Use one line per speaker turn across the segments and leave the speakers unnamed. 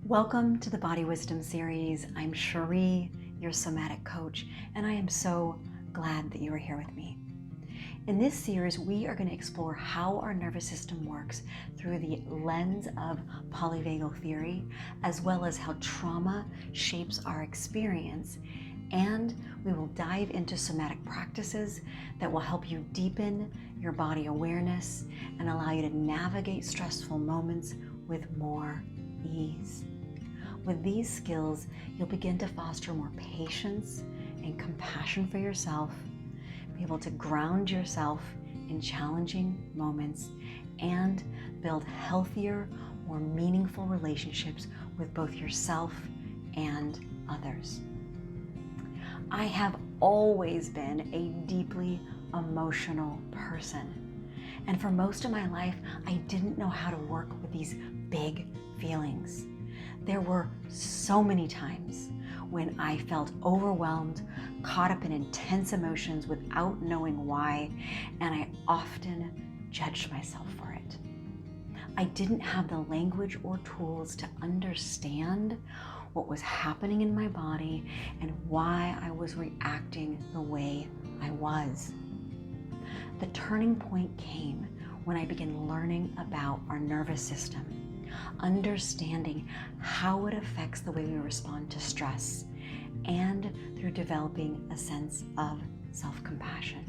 Welcome to the Body Wisdom series. I'm Cherie, your somatic coach, and I am so glad that you are here with me. In this series, we are going to explore how our nervous system works through the lens of polyvagal theory, as well as how trauma shapes our experience. And we will dive into somatic practices that will help you deepen your body awareness and allow you to navigate stressful moments with more ease. With these skills, you'll begin to foster more patience and compassion for yourself, be able to ground yourself in challenging moments, and build healthier, more meaningful relationships with both yourself and others. I have always been a deeply emotional person. And for most of my life, I didn't know how to work with these big feelings. There were so many times when I felt overwhelmed, caught up in intense emotions without knowing why, and I often judged myself for it. I didn't have the language or tools to understand what was happening in my body and why I was reacting the way I was. The turning point came when I began learning about our nervous system, understanding how it affects the way we respond to stress, and through developing a sense of self-compassion.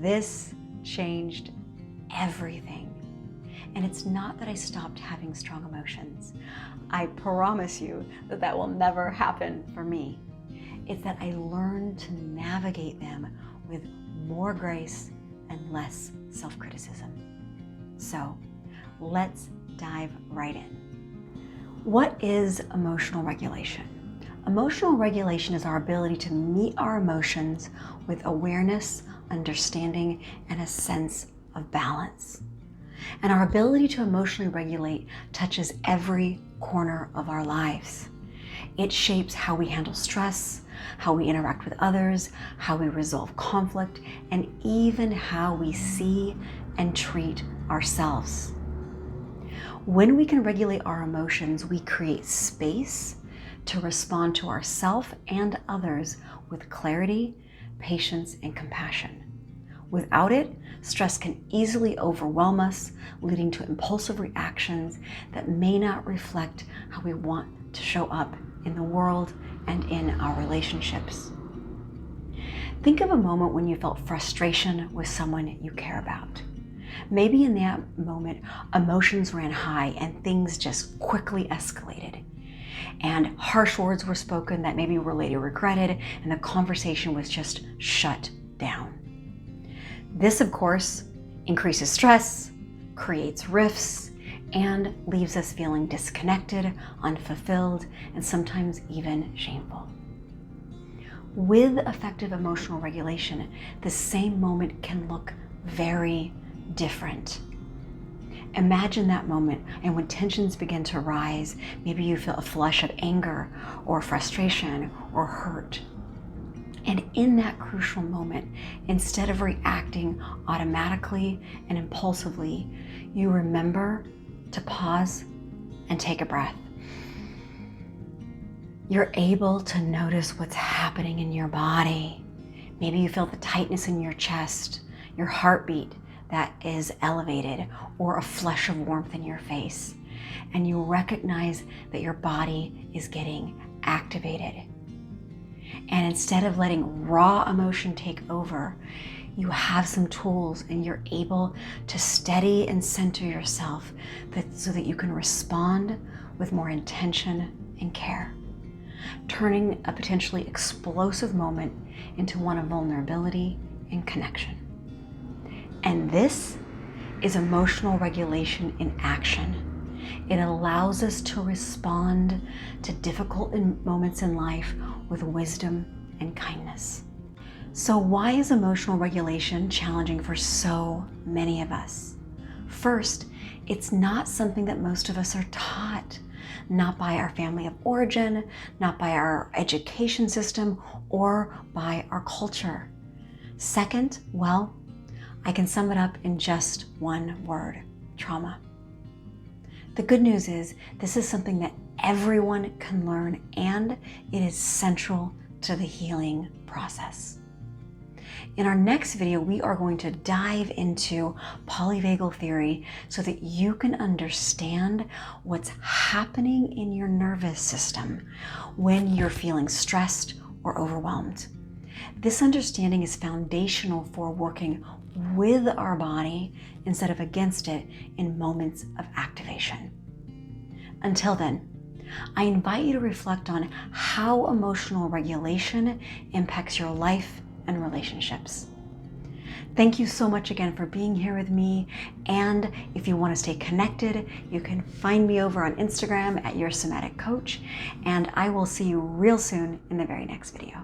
This changed everything. And it's not that I stopped having strong emotions. I promise you that that will never happen for me. It's that I learned to navigate them with more grace and less self-criticism. So let's dive right in. What is emotional regulation? Emotional regulation is our ability to meet our emotions with awareness, understanding, and a sense of balance. And our ability to emotionally regulate touches every corner of our lives. It shapes how we handle stress, how we interact with others, how we resolve conflict, and even how we see and treat ourselves. When we can regulate our emotions, we create space to respond to ourselves and others with clarity, patience, and compassion. Without it, stress can easily overwhelm us, leading to impulsive reactions that may not reflect how we want to show up in the world and in our relationships. Think of a moment when you felt frustration with someone you care about. Maybe in that moment, emotions ran high and things just quickly escalated. And harsh words were spoken that maybe were later regretted, and the conversation was just shut down. This, of course, increases stress, creates rifts, and leaves us feeling disconnected, unfulfilled, and sometimes even shameful. With effective emotional regulation, the same moment can look very different. Imagine that moment, and when tensions begin to rise, maybe you feel a flush of anger or frustration or hurt. And in that crucial moment, instead of reacting automatically and impulsively, you remember to pause and take a breath. You're able to notice what's happening in your body. Maybe you feel the tightness in your chest, your heartbeat that is elevated, or a flush of warmth in your face. And you recognize that your body is getting activated. And instead of letting raw emotion take over, you have some tools and you're able to steady and center yourself so that you can respond with more intention and care, turning a potentially explosive moment into one of vulnerability and connection. And this is emotional regulation in action. It allows us to respond to difficult moments in life with wisdom and kindness. So why is emotional regulation challenging for so many of us? First, it's not something that most of us are taught, not by our family of origin, not by our education system, or by our culture. Second, well, I can sum it up in just one word: trauma. The good news is this is something that everyone can learn, and it is central to the healing process. In our next video, we are going to dive into polyvagal theory so that you can understand what's happening in your nervous system when you're feeling stressed or overwhelmed. This understanding is foundational for working with our body instead of against it in moments of activation. Until then, I invite you to reflect on how emotional regulation impacts your life and relationships. Thank you so much again for being here with me. And if you want to stay connected, you can find me over on Instagram at Your Somatic Coach. And I will see you real soon in the very next video.